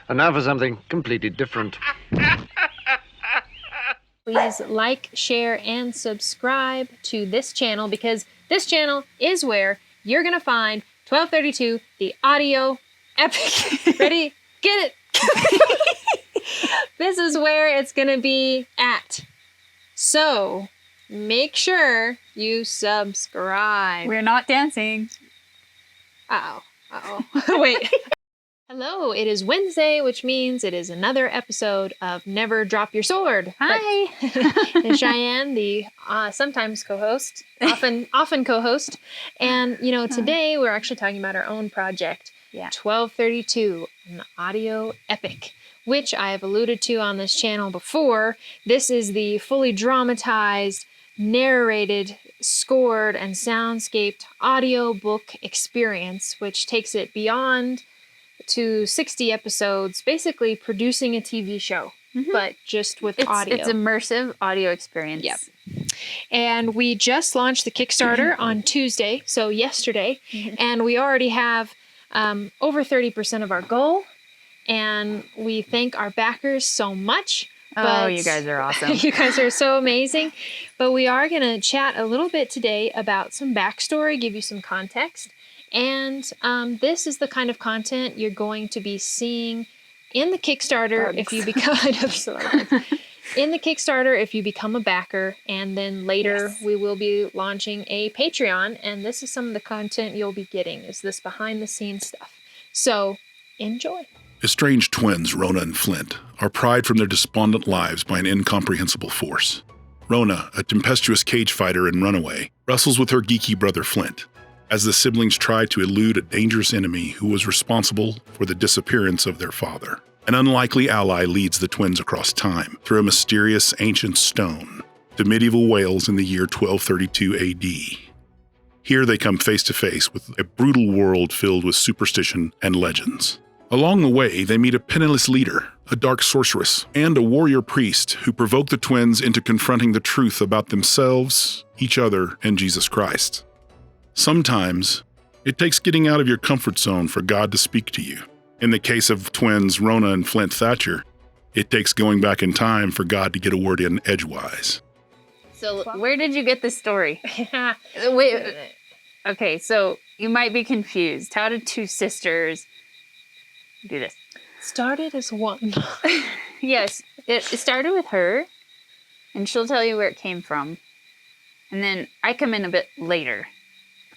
And now for something completely different. Please like, share, and subscribe to this channel because this channel is where you're going to find 1232, the audio epic. Ready? Get it? This is where it's going to be at. So make sure you subscribe. We're not dancing. Uh-oh. Uh-oh. Wait. Hello, it is Wednesday, which means it is another episode of Never Drop Your Sword. Hi. And Cheyenne, the sometimes co-host, often co-host. And, you know, today we're actually talking about our own project, 1232, an audio epic, which I have alluded to on this channel before. This is the fully dramatized, narrated, scored, and soundscaped audiobook experience, which takes it beyond to 60 episodes, basically producing a TV show, but just with audio. It's immersive audio experience. Yep. And we just launched the Kickstarter on Tuesday, so yesterday, and we already have over 30% of our goal, and we thank our backers so much. Oh, you guys are awesome. You guys are so amazing. But we are going to chat a little bit today about some backstory, give you some context. And this is the kind of content you're going to be seeing in the Kickstarter if you become in the Kickstarter if you become a backer, and then later we will be launching a Patreon, and this is some of the content you'll be getting, is this behind the scenes stuff. So enjoy. Estranged twins Rona and Flint are pried from their despondent lives by an incomprehensible force. Rona, a tempestuous cage fighter and runaway, wrestles with her geeky brother Flint as the siblings try to elude a dangerous enemy who was responsible for the disappearance of their father. An unlikely ally leads the twins across time through a mysterious ancient stone to medieval Wales in the year 1232 AD. Here they come face to face with a brutal world filled with superstition and legends. Along the way, they meet a penniless leader, a dark sorceress, and a warrior priest who provoke the twins into confronting the truth about themselves, each other, and Jesus Christ. Sometimes, it takes getting out of your comfort zone for God to speak to you. In the case of twins Rona and Flint Thatcher, it takes going back in time for God to get a word in edgewise. So, where did you get this story? Wait. Okay, so you might be confused. How did two sisters do this? Started as one. Yes, it started with her, and she'll tell you where it came from. And then I come in a bit later.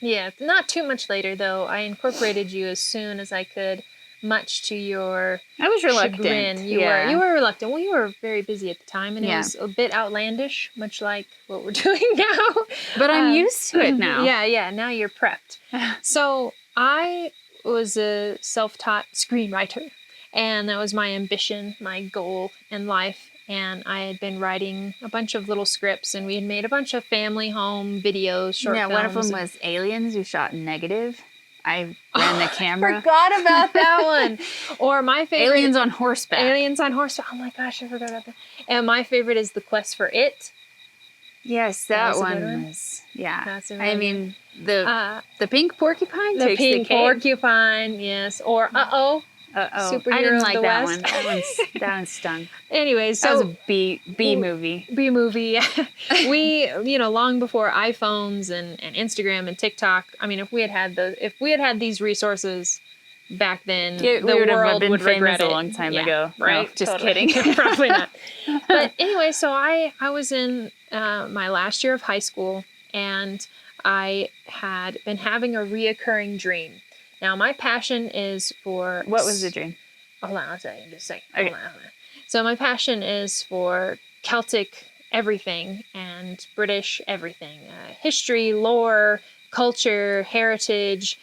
Yeah, not too much later, though. I incorporated you as soon as I could, much to your I was reluctant. chagrin. You were reluctant. Well, you were very busy at the time, and it was a bit outlandish, much like what we're doing now. But I'm used to it now. Yeah, now you're prepped. So I was a self-taught screenwriter, and that was my ambition, my goal in life. And I had been writing a bunch of little scripts, and we had made a bunch of family home videos, short films. Yeah, one of them was Aliens, who shot negative. I ran the camera. I forgot about that one. Or my favorite... Aliens on Horseback. Aliens on Horseback. Oh my gosh, I forgot about that. And my favorite is The Quest for It. Yes, that one was... Yeah. That's I mean, the pink porcupine takes the cake. The pink porcupine, yes. Or Uh-Oh. Superhero I didn't like of the that West. one. That one stunk. Anyway, so that was a B movie. B movie. We, long before iPhones and Instagram and TikTok. I mean, if we had had these resources back then, the world would regret it. A long time ago, right? No, just kidding. Probably not. But anyway, so I was in my last year of high school, and I had been having a reoccurring dream. Now, my passion is for... What was the dream? Hold on, I'll tell you in just a second. Okay. Hold on. So my passion is for Celtic everything and British everything. History, lore, culture, heritage,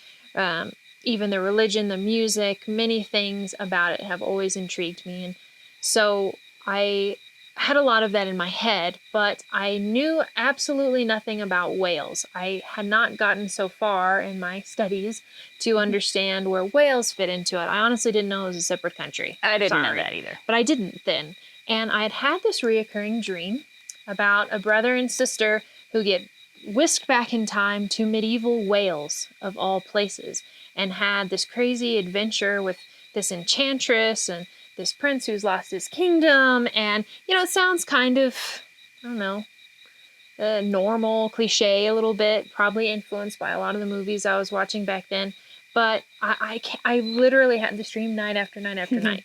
even the religion, the music, many things about it have always intrigued me. And so I had a lot of that in my head, but I knew absolutely nothing about Wales. I had not gotten so far in my studies to understand where Wales fit into it. I honestly didn't know it was a separate country. I didn't know that either. But I didn't then. And I had this reoccurring dream about a brother and sister who get whisked back in time to medieval Wales, of all places, and had this crazy adventure with this enchantress and this prince who's lost his kingdom. And, it sounds kind of, I don't know, normal, cliche a little bit, probably influenced by a lot of the movies I was watching back then. But I literally had this dream night after night after night.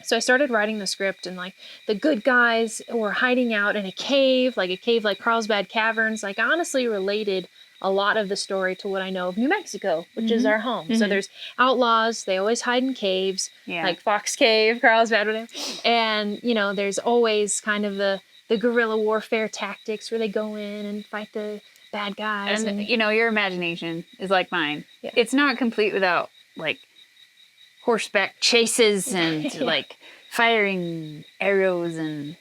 So I started writing the script, and like the good guys were hiding out in a cave like Carlsbad Caverns. Like, I honestly related a lot of the story to what I know of New Mexico, which is our home. So there's outlaws. They always hide in caves, like Fox Cave, Carlsbad, whatever. And, there's always kind of the guerrilla warfare tactics where they go in and fight the bad guys. And your imagination is like mine. Yeah. It's not complete without, like, horseback chases and like firing arrows and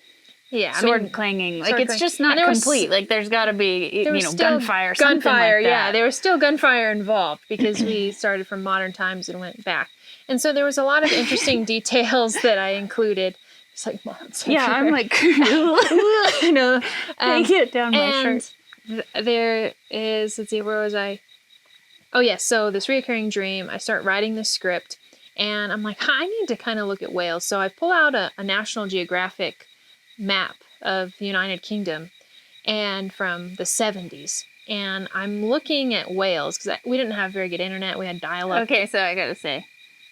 sword clanging. Like, it's just not complete. Like, there's got to be, gunfire, something like that. There was still gunfire involved because we started from modern times and went back. And so there was a lot of interesting details that I included. It's like moths. Yeah, I'm like, take it down my shirt. There is, let's see, where was I? Oh, yes. So this reoccurring dream, I start writing the script, and I'm like, I need to kind of look at whales. So I pull out a National Geographic map of the United Kingdom and from the 70s. And I'm looking at whales because we didn't have very good internet. We had dial-up. Okay, so I got to say,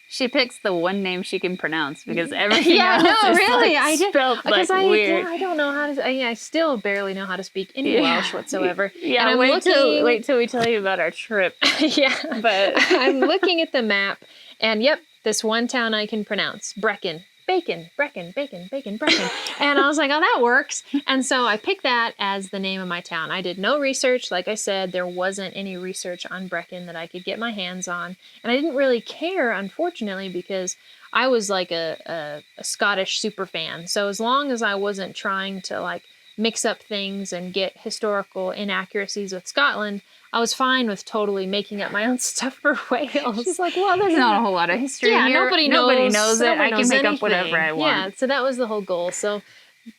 she picks the one name she can pronounce because everything else is really, like spelled like weird. I don't know how to. I still barely know how to speak any Welsh whatsoever. Yeah, and wait till we tell you about our trip. Yeah, but I'm looking at the map, and yep, this one town I can pronounce: Brecon. Bacon, Brecon, bacon, bacon, Brecon. And I was like, oh, that works. And so I picked that as the name of my town. I did no research. Like I said, there wasn't any research on Brecon that I could get my hands on. And I didn't really care, unfortunately, because I was like a Scottish super fan. So as long as I wasn't trying to like mix up things and get historical inaccuracies with Scotland, I was fine with totally making up my own stuff for whales. She's like, well, there's not a whole lot of history here. Nobody knows it. I can make anything. up whatever I want. Yeah, so that was the whole goal. So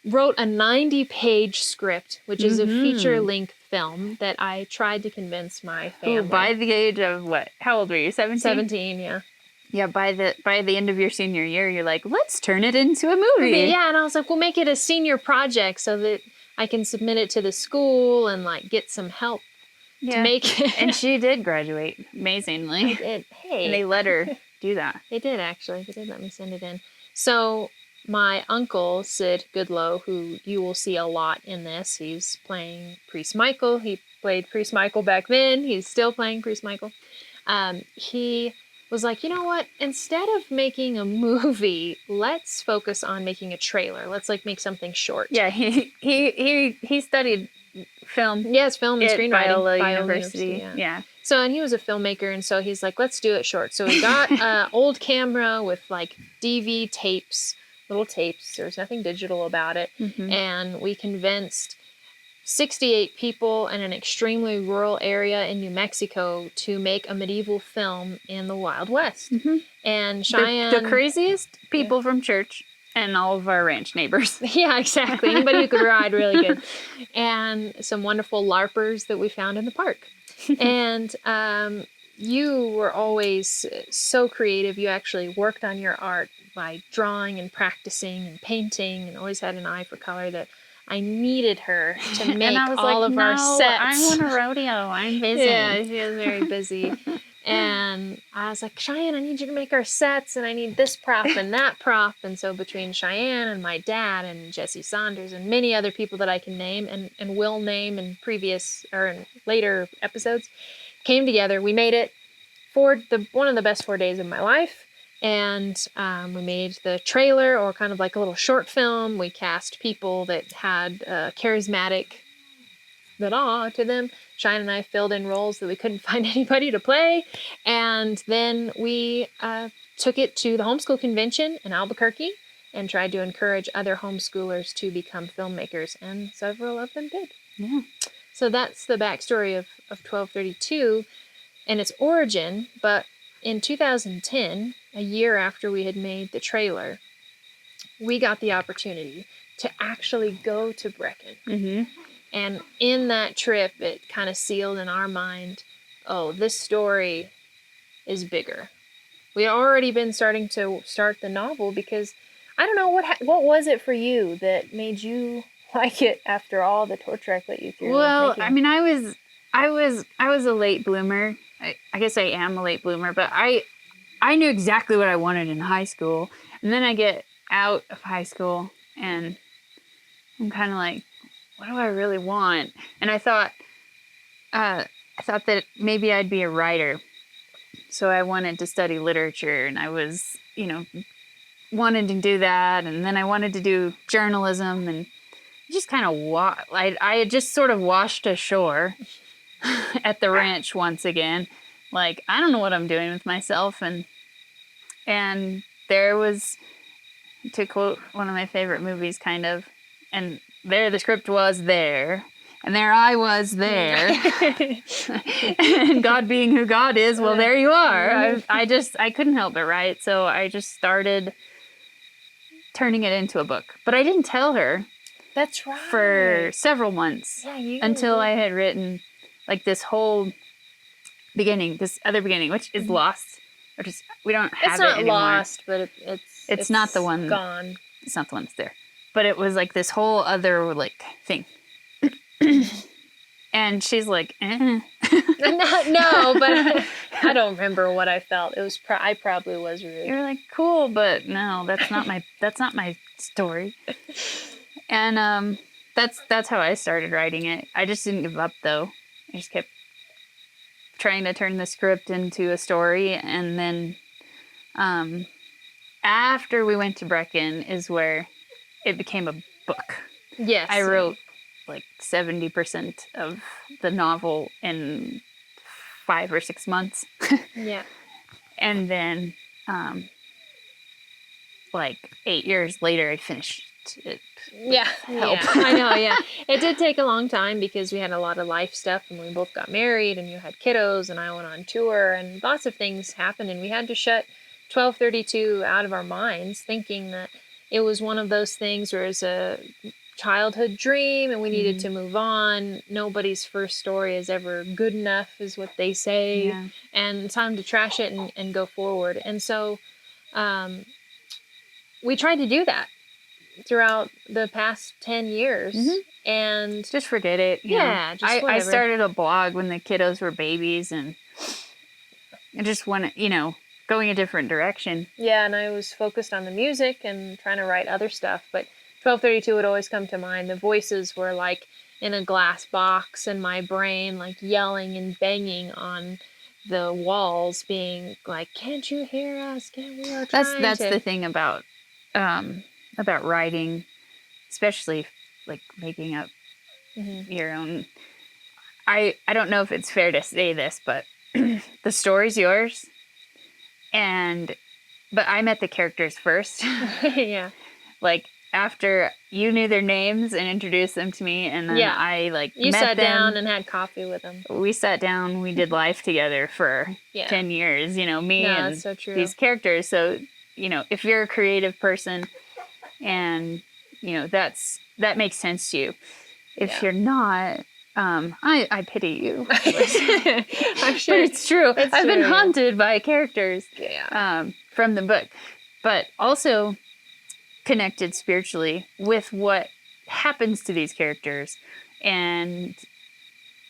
wrote a 90-page script, which is a feature-length film that I tried to convince my family. Ooh, by the age of what? How old were you? 17? 17, yeah. Yeah, by the end of your senior year, you're like, let's turn it into a movie. Yeah, and I was like, we'll make it a senior project so that I can submit it to the school and like get some help. To make it. And she did graduate, amazingly. Hey. And they let her do that. They did, actually. They did let me send it in. So my uncle, Sid Goodlow, who you will see a lot in this, he's playing Priest Michael. He played Priest Michael back then. He's still playing Priest Michael. He was like, you know what? Instead of making a movie, let's focus on making a trailer. Let's like make something short. Yeah, he studied film. Yes, film and screenwriting. Biola University. Yeah. So, and he was a filmmaker, and so he's like, let's do it short. So we got an old camera with like DV tapes, little tapes. There's nothing digital about it. And we convinced 68 people in an extremely rural area in New Mexico to make a medieval film in the Wild West. And Cheyenne... The craziest people from church. And all of our ranch neighbors. Yeah, exactly. Anybody who could ride really good. And some wonderful LARPers that we found in the park. And you were always so creative. You actually worked on your art by drawing and practicing and painting and always had an eye for color that I needed her to make all of our sets. I'm on a rodeo. I'm busy. Yeah, she was very busy. And I was like, Cheyenne, I need you to make our sets, and I need this prop and that prop. And so between Cheyenne and my dad and Jesse Saunders and many other people that I can name and will name in previous or in later episodes, came together. We made it for one of the best 4 days of my life. And we made the trailer, or kind of like a little short film. We cast people that had charismatic to them. Cheyenne and I filled in roles that we couldn't find anybody to play. And then we took it to the homeschool convention in Albuquerque and tried to encourage other homeschoolers to become filmmakers. And several of them did. Yeah. So that's the backstory of 1232 and its origin. But in 2010, a year after we had made the trailer, we got the opportunity to actually go to Brecon. And in that trip, it kind of sealed in our mind, oh, this story is bigger we had already been starting to start the novel because I don't know what was it for you that made you like it after all the torture I put you through. Well, I mean, I was a late bloomer. I guess I am a late bloomer, but I knew exactly what I wanted in high school, and then I get out of high school and I'm kind of like, what do I really want? And I thought that maybe I'd be a writer. So I wanted to study literature, and I was, wanted to do that. And then I wanted to do journalism, and just kind of I had just sort of washed ashore at the ranch once again. Like, I don't know what I'm doing with myself. And there was, to quote one of my favorite movies, kind of, and there the script was there. And there I was there. And God being who God is, well, there you are. I couldn't help but write. So I just started turning it into a book. But I didn't tell her. That's right. For several months. Yeah, until I had written like this whole beginning, this other beginning, which is lost. Or just, we don't have it anymore. It's not lost, but it's not the one. Gone. It's not the one that's there. But it was like this whole other like thing. And she's like, eh. No, but I don't remember what I felt. It was I probably was rude. You're like, cool, but no, that's not my story. And that's how I started writing it. I just didn't give up though. I just kept trying to turn the script into a story, and then after we went to Brecken is where it became a book. Yes. I wrote like 70% of the novel in 5 or 6 months. Yeah. And then, like 8 years later, I finished it. Yeah. I know, yeah. It did take a long time because we had a lot of life stuff, and we both got married, and you had kiddos, and I went on tour, and lots of things happened, and we had to shut 1232 out of our minds, thinking that it was one of those things where it's a childhood dream and we needed to move on. Nobody's first story is ever good enough, is what they say. Yeah. And it's time to trash it and go forward. And so we tried to do that throughout the past 10 years. And just forget it. Yeah. Just I started a blog when the kiddos were babies, and I just went, going a different direction. Yeah, and I was focused on the music and trying to write other stuff, but 1232 would always come to mind. The voices were like in a glass box in my brain, like yelling and banging on the walls, being like, "Can't you hear us? We are trying." That's the thing about writing, especially like making up your own. I don't know if it's fair to say this, but the story's yours, but I met the characters first. Yeah. Like, after you knew their names and introduced them to me, and then I you met sat them, down and had coffee with them. We sat down, we did life together for 10 years, me and that's so true. These characters. So, if you're a creative person and, that makes sense to you. If you're not, I pity you. I'm sure. But it's true. I've been haunted by characters from the book, but also connected spiritually with what happens to these characters. And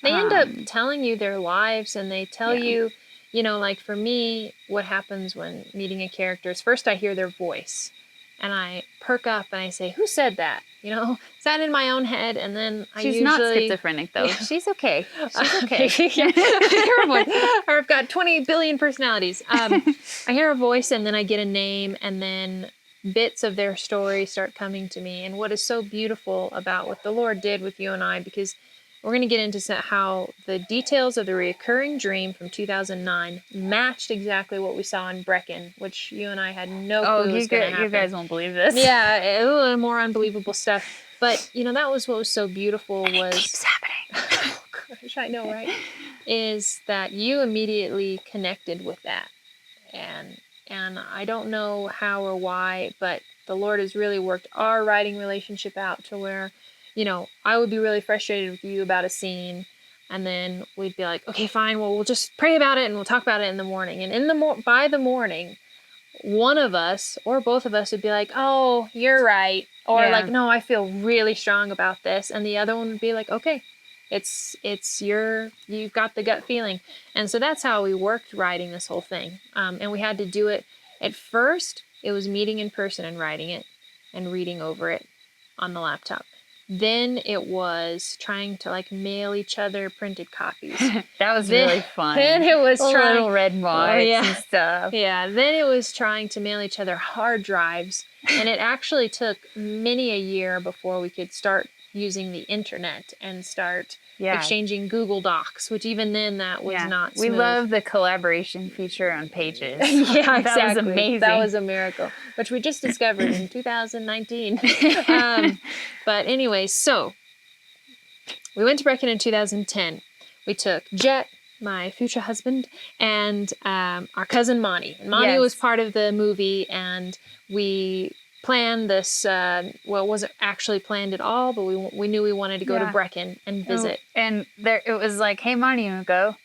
they end up telling you their lives, and they tell you, like for me, what happens when meeting a character is first I hear their voice and I perk up and I say, "Who said that?" It's not in my own head, and then She's not schizophrenic though. She's okay. She's okay. I hear a voice. Or I've got 20 billion personalities. I hear a voice, and then I get a name, and then bits of their story start coming to me. And what is so beautiful about what the Lord did with you and I, because we're going to get into how the details of the recurring dream from 2009 matched exactly what we saw in Brecken, which you and I had no clue was going to happen. You guys won't believe this. Yeah, a little more unbelievable stuff. But, that was what was so beautiful. It keeps happening. Oh, gosh, I know, right? Is that you immediately connected with that. And I don't know how or why, but the Lord has really worked our writing relationship out to where, I would be really frustrated with you about a scene, And then we'd be like, okay, fine. Well, we'll just pray about it and we'll talk about it in the morning. And by the morning, one of us or both of us would be like, oh, you're right. Or like, no, I feel really strong about this. And the other one would be like, okay, you've got the gut feeling. And so that's how we worked writing this whole thing. And we had to do it. At first, it was meeting in person and writing it and reading over it on the laptop. Then it was trying to like mail each other printed copies. That was really fun. Then it was little red marks and stuff. Yeah. Then it was trying to mail each other hard drives. And it actually took many a year before we could start using the internet and start exchanging Google Docs, which even then that was not smooth. We love the collaboration feature on Pages. Yeah, exactly. That was amazing. That was a miracle, which we just discovered in 2019. But anyway, so we went to Brecken in 2010. We took Jet, my future husband, and our cousin Monty. And Monty was part of the movie, and we planned this, it wasn't actually planned at all, but we knew we wanted to go to Brecken and visit. And there it was like, hey, Monty, you want to go?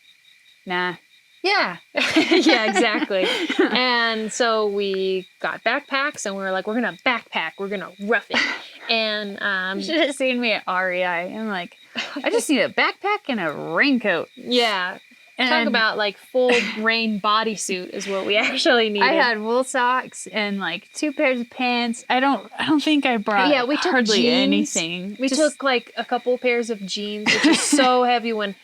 Nah. Yeah. Yeah, exactly. And so we got backpacks, and we were like, we're going to backpack. We're going to rough it. And you should have seen me at REI. I'm like, I just need a backpack and a raincoat. Yeah. And talk about like full rain bodysuit is what we actually needed. I had wool socks and like 2 pairs of pants. I don't think I brought we took hardly jeans. anything. We took like a couple pairs of jeans, which is so heavy when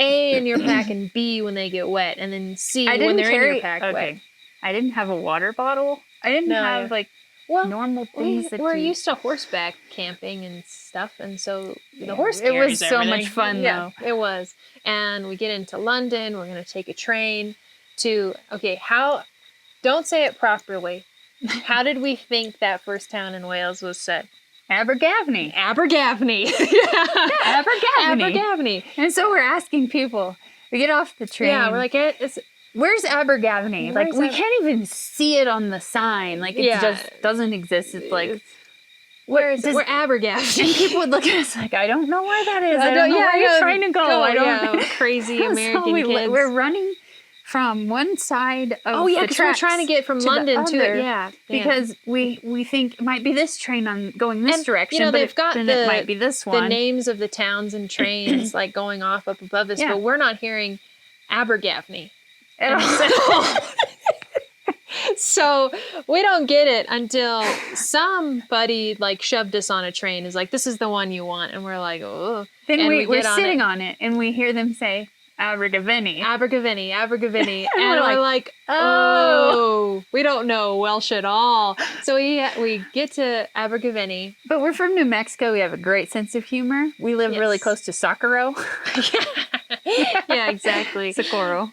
A, in your pack, and B, when they get wet, and then C, when they're in your pack wet. I didn't have a water bottle. I didn't have like normal things. We're used to horseback camping and stuff, and so the horse carries it was so everything. much fun, though. It was. And we get into London. We're going to take a train to, don't say it properly. How did we think that first town in Wales was said? Abergavenny. Abergavenny. Abergavenny. And so we're asking people. We get off the train. Yeah, we're like, where's Abergavenny? Like, we can't even see it on the sign. Like, it just doesn't exist. It's like, we're Abergavenny. And people would look at us like, I don't know where that is. I don't know where you're trying to go. I don't crazy American kids. We're running from one side of the tracks. We're trying to get from London to it. Yeah. Because we think it might be this train going this direction, but they've got it might be this one. The names of the towns and trains like going off up above us, but we're not hearing Abergavenny. So we don't get it until somebody like shoved us on a train. Is like, this is the one you want, and we're like, oh. Then we're sitting on it, and we hear them say Abergavenny, Abergavenny, Abergavenny, and we're like, oh, we don't know Welsh at all. So we get to Abergavenny, but we're from New Mexico. We have a great sense of humor. We live really close to Socorro. Yeah, exactly. Socorro.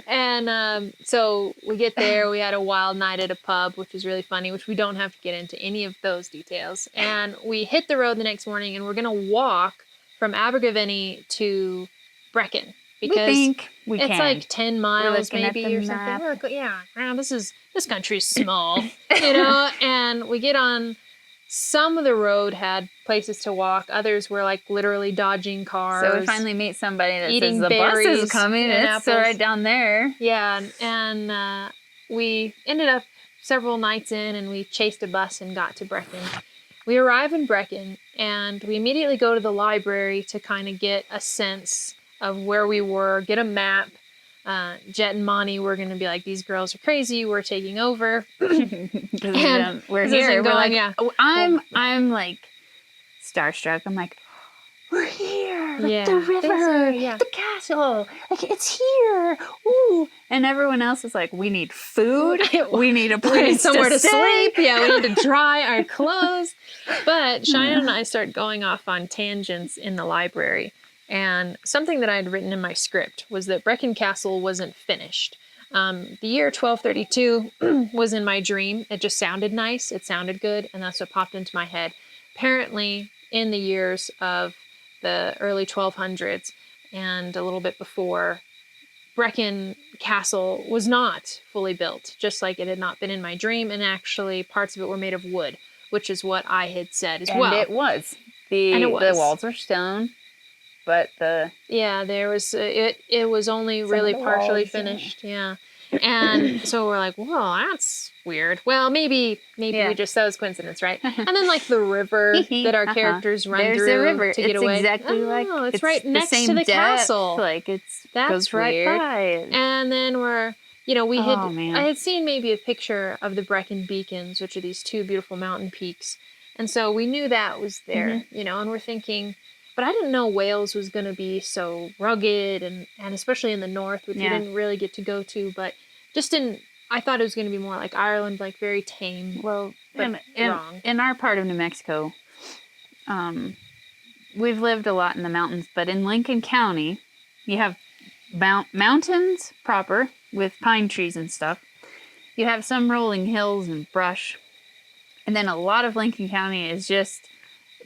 And so we get there. We had a wild night at a pub, which was really funny, which we don't have to get into any of those details. And we hit the road the next morning, and we're going to walk from Abergavenny to Brecken. Because we think it's like 10 miles maybe or something. This country's small, and we get on. Some of the road had places to walk. Others were like literally dodging cars. So we finally meet somebody that eating says the bus is coming. It's apples. right down there. Yeah, and we ended up several nights in, and we chased a bus and got to Brecken. We arrive in Brecken, and we immediately go to the library to kind of get a sense of where we were, get a map. Jet and Monty were going to be like, these girls are crazy. We're taking over. And we're here. We're like, I'm like starstruck. I'm like, we're here. Like the river, the castle. Like, it's here. Ooh. And everyone else is like, we need food. We need a place somewhere to sleep. Yeah, we need to dry our clothes. But Cheyenne and I start going off on tangents in the library. And something that I had written in my script was that Brecken Castle wasn't finished. The year 1232 was in my dream. It just sounded nice. It sounded good. And that's what popped into my head. Apparently, in the years of the early 1200s and a little bit before, Brecken Castle was not fully built, just like it had not been in my dream. And actually, parts of it were made of wood, which is what I had said as well. And it was. The walls were stone. but there was it was only really partially walls, finished. Yeah. And so we're like, whoa, that's weird. Well, maybe we just, that was coincidence, right? And then like the river that our characters run through a river. to get away. Exactly like it's right next to the castle. Like that's goes right weird. by it. And then I had seen maybe a picture of the Brecon Beacons, which are these two beautiful mountain peaks. And so we knew that was there, and we're thinking, but I didn't know Wales was going to be so rugged and especially in the north, which we didn't really get to go to, but I thought it was going to be more like Ireland, like very tame. Well, but wrong. In our part of New Mexico, we've lived a lot in the mountains, but in Lincoln County, you have mountains proper with pine trees and stuff. You have some rolling hills and brush. And then a lot of Lincoln County is just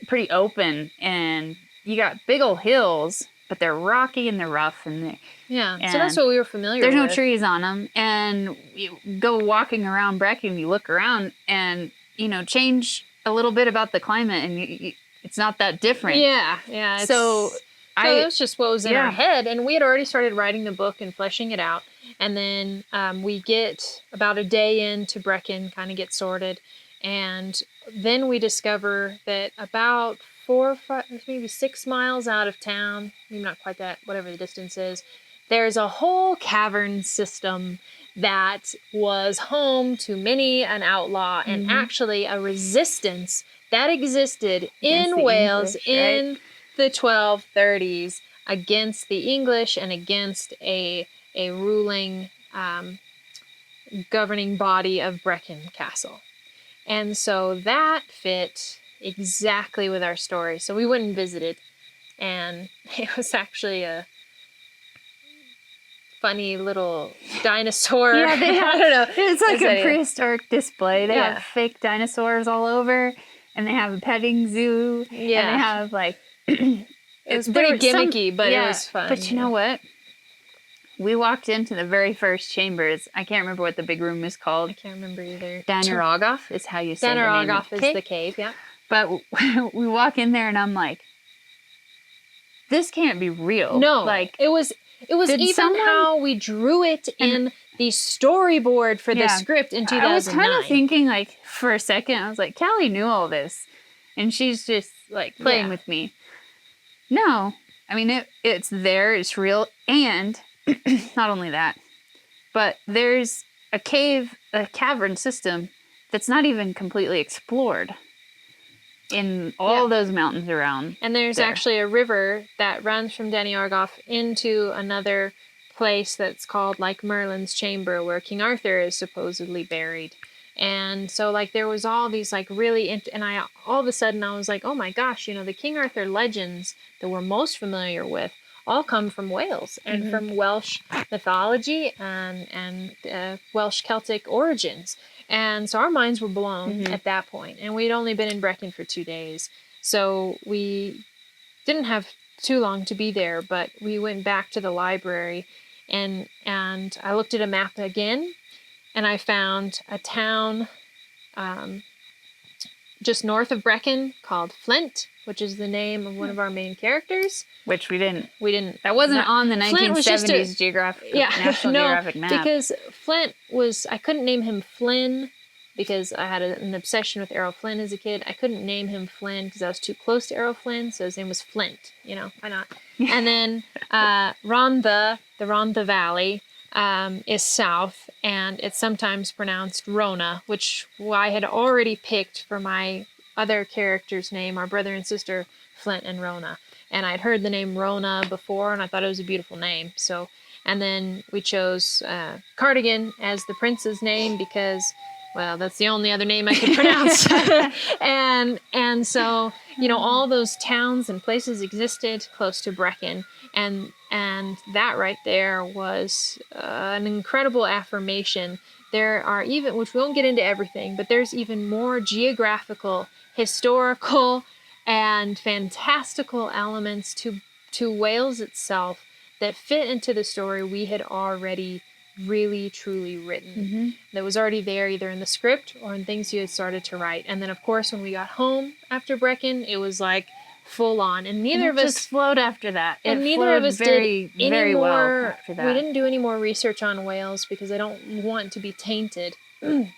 pretty open, and you got big old hills, but they're rocky and they're rough and so that's what we were familiar with. There's no trees on them, and you go walking around Brecon, you look around, and change a little bit about the climate, and it's not that different. Yeah. So it was just what was in our head, and we had already started writing the book and fleshing it out, and then we get about a day into Brecon, kind of get sorted, and then we discover that about 4 or 5, maybe 6 miles out of town, maybe not quite that, whatever the distance is, there's a whole cavern system that was home to many an outlaw and actually a resistance that existed in Wales in the 1230s against the English and against a ruling governing body of Brecon Castle. And so that fit exactly with our story. So we went and visited, and it was actually a funny little dinosaur. Yeah, they have, I don't know. It's like a prehistoric display. They have fake dinosaurs all over, and they have a petting zoo. Yeah. And they have like... it was pretty gimmicky, but it was fun. But you know what? We walked into the very first chambers. I can't remember what the big room is called. I can't remember either. Danarogov is how you say the name. Danarogov is the cave, yeah. But we walk in there, and I'm like, this can't be real. No, like it was even how we drew it in the storyboard for the script in 2009. I was kind of thinking, like, for a second, I was like, Callie knew all this, and she's just like playing with me. No, I mean it's there, it's real, and not only that, but there's a cavern system that's not even completely explored in all those mountains around. And there's actually a river that runs from Danarogov into another place that's called like Merlin's Chamber, where King Arthur is supposedly buried. And so like there was all these like really, and all of a sudden I was like, oh my gosh, the King Arthur legends that we're most familiar with all come from Wales and from Welsh mythology and Welsh Celtic origins. And so our minds were blown at that point. And we'd only been in Brecon for 2 days. So we didn't have too long to be there, but we went back to the library and I looked at a map again, and I found a town just north of Brecon called Flint, which is the name of one of our main characters. Which we didn't. That wasn't on the 1970s National Geographic map. Because Flint I couldn't name him Flynn because I had an obsession with Errol Flynn as a kid. I couldn't name him Flynn because I was too close to Errol Flynn, so his name was Flint. Why not? And then Rhondda, the Rhondda Valley, is south, and it's sometimes pronounced Rona, which I had already picked for my other character's name, our brother and sister, Flint and Rona. And I'd heard the name Rona before, and I thought it was a beautiful name. So, and then we chose Cardigan as the prince's name because, well, that's the only other name I could pronounce. and so, all those towns and places existed close to Brecon, and that right there was an incredible affirmation. There are even, which we won't get into everything, but there's even more geographical, historical, and fantastical elements to Wales itself that fit into the story we had already really, truly written. That was already there either in the script or in things you had started to write. And then, of course, when we got home after Brecon, it was like full on, and neither of us just flowed after that. And neither of us did any more. We didn't do any more research on whales because I don't want to be tainted. And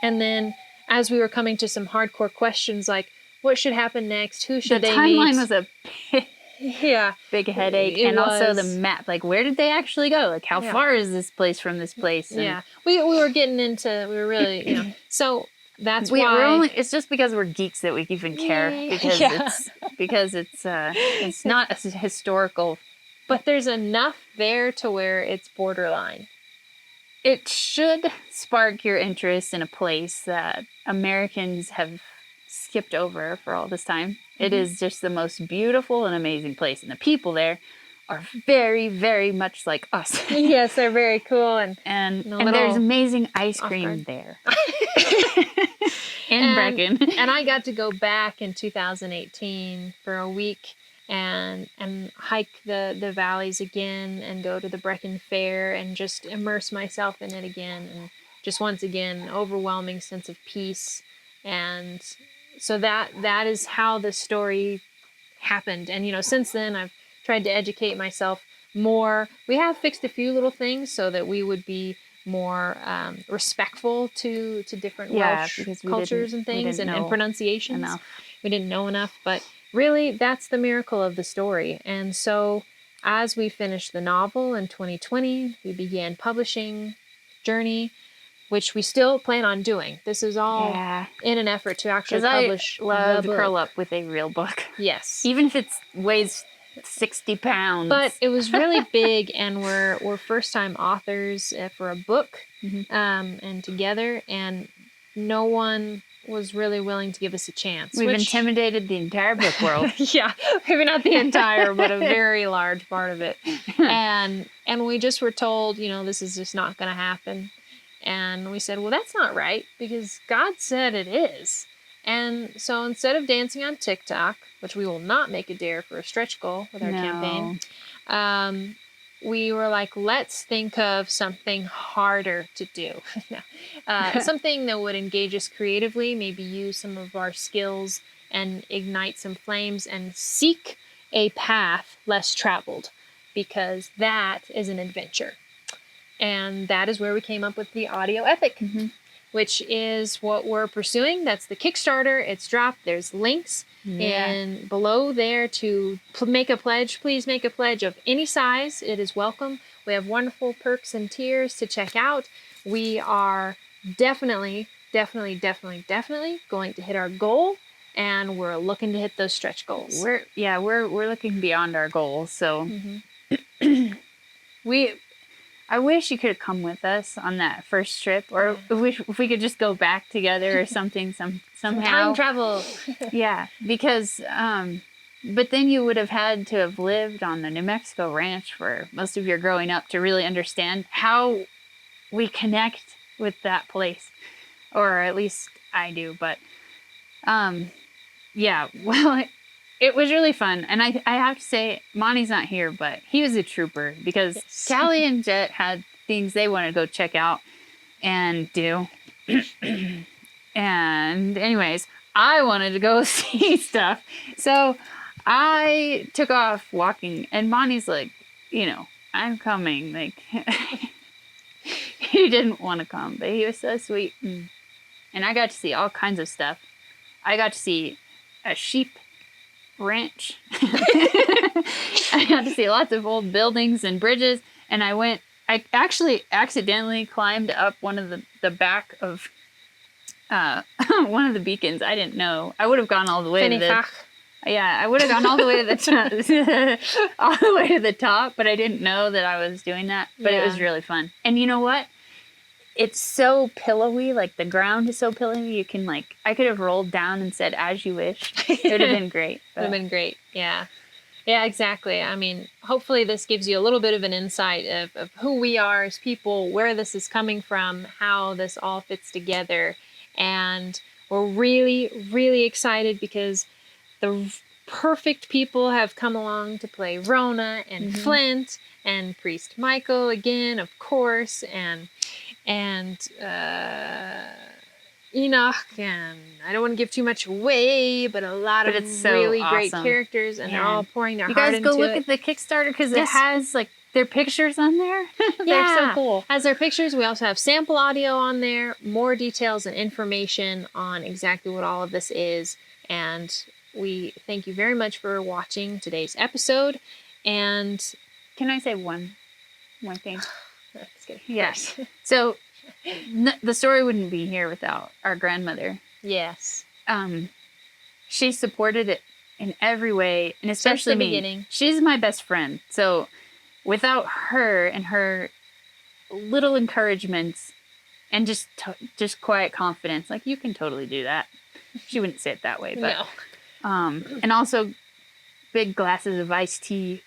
then, as we were coming to some hardcore questions like, what should happen next? Who should they meet? The timeline was a big headache, It and was. also the map. Like, where did they actually go? Like, how far is this place from this place? And we were getting into. We were really, So that's why it's just because we're geeks that we even care because it's not a historical. But there's enough there to where it's borderline. It should spark your interest in a place that Americans have skipped over for all this time. It is just the most beautiful and amazing place, and the people there are very, very much like us. Yes, they're very cool, and there's amazing ice cream there. In Brecken. And I got to go back in 2018 for a week and hike the valleys again and go to the Brecken Fair and just immerse myself in it again, and just once again overwhelming sense of peace. And so that is how the story happened. And since then I've tried to educate myself more. We have fixed a few little things so that we would be more respectful to different Welsh cultures and things and pronunciations. Enough. We didn't know enough, but really that's the miracle of the story. And so as we finished the novel in 2020, we began publishing Journey, which we still plan on doing. This is all in an effort to actually publish. I love to curl up with a real book. Yes. Even if it weighs 60 pounds. But it was really big, and we're first-time authors for a book, and together, and no one was really willing to give us a chance. We've intimidated the entire book world. Yeah, maybe not the entire, but a very large part of it. And we just were told, this is just not going to happen. And we said, well, that's not right, because God said it is. And so instead of dancing on TikTok, which we will not make a dare for a stretch goal with our campaign, we were like, let's think of something harder to do. Something that would engage us creatively, maybe use some of our skills and ignite some flames and seek a path less traveled, because that is an adventure. And that is where we came up with the audio epic, which is what we're pursuing. That's the Kickstarter. It's dropped. There's links in below there to make a pledge. Please make a pledge of any size. It is welcome. We have wonderful perks and tiers to check out. We are definitely going to hit our goal, and we're looking to hit those stretch goals. We're looking beyond our goals. So I wish you could have come with us on that first trip, or if we could just go back together or something somehow. Time travel. Yeah, because but then you would have had to have lived on the New Mexico ranch for most of your growing up to really understand how we connect with that place, or at least I do. But it was really fun. And I have to say, Monty's not here, but he was a trooper, because Callie and Jet had things they wanted to go check out and do. And anyways, I wanted to go see stuff. So I took off walking, and Monty's like, I'm coming. Like, he didn't want to come, but he was so sweet. And I got to see all kinds of stuff. I got to see a sheep ranch. I got to see lots of old buildings and bridges, and I actually accidentally climbed up one of the back of one of the beacons. I didn't know. I would have gone all the way I would have gone all the way to the top, but I didn't know that I was doing that. But it was really fun. And you know what? It's so pillowy, like the ground is so pillowy. You can I could have rolled down and said, "As you wish." It would have been great. It would have been great. Yeah. Yeah, exactly. I mean, hopefully this gives you a little bit of an insight of who we are as people, where this is coming from, how this all fits together. And we're really, really excited because the perfect people have come along to play Rona and Flint and Priest Michael again, of course, and Enoch, and I don't want to give too much away, but a lot of it's so really great awesome. characters, and they're all pouring their you heart guys into go look it. at the Kickstarter because Yes. it has like their pictures on there. They're so cool. As their pictures, we also have sample audio on there, more details and information on exactly what all of this is. And we thank you very much for watching today's episode. And Can I say one thing? Just kidding. Yes. So the story wouldn't be here without our grandmother. Yes. She supported it in every way, and especially the me. beginning. She's my best friend. So without her and her little encouragements and just quiet confidence, like, you can totally do that. She wouldn't say it that way, but No. and also big glasses of iced tea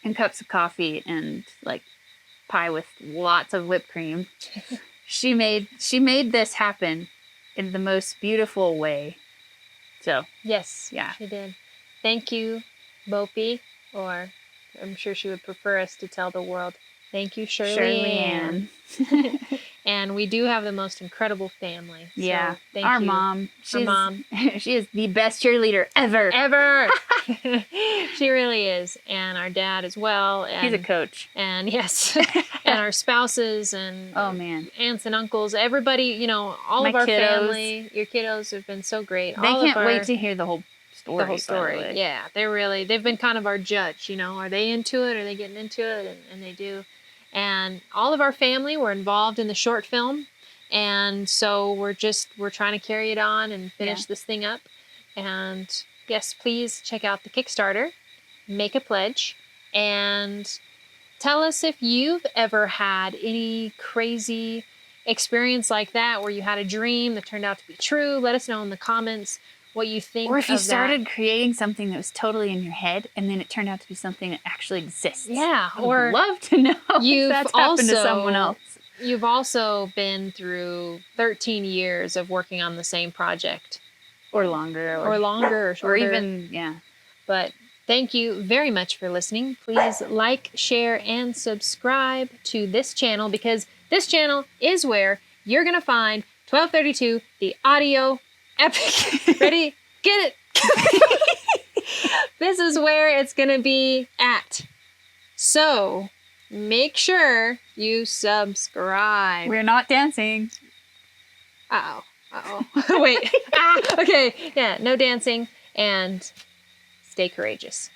and cups of coffee and like pie with lots of whipped cream. She made this happen in the most beautiful way. So Yes. Yeah. She did. Thank you, Bopey, or I'm sure she would prefer us to tell the world. Thank you, Shirley Ann. And we do have the most incredible family. So Yeah. thank Our you. mom. Our mom. She is the best cheerleader ever. Ever. She really is. And our dad as well. And, He's a coach. And yes. And our spouses and Oh man. aunts and uncles. Everybody, all My of our kiddos. family. Your kiddos have been so great. They can't wait to hear the whole story. the whole story. Yeah, they've been kind of our judge, Are they into it? Are they getting into it? And they do. And all of our family were involved in the short film. And so we're trying to carry it on and finish this thing up. And yes, please check out the Kickstarter, make a pledge, and tell us if you've ever had any crazy experience like that where you had a dream that turned out to be true. Let us know in the comments what you think. Or if you of started that. creating something that was totally in your head and then it turned out to be something that actually exists. Yeah, I would or love to know you've if that's happened to also- someone else. You've also been through 13 years of working on the same project. Or longer. Or longer or shorter. Or even, yeah. But thank you very much for listening. Please like, share, and subscribe to this channel because this channel is where you're going to find 1232, the audio epic. Ready? Get it? This is where it's going to be at. So make sure you subscribe. We're not dancing. Uh-oh. Wait. Okay. Yeah, no dancing and stay courageous.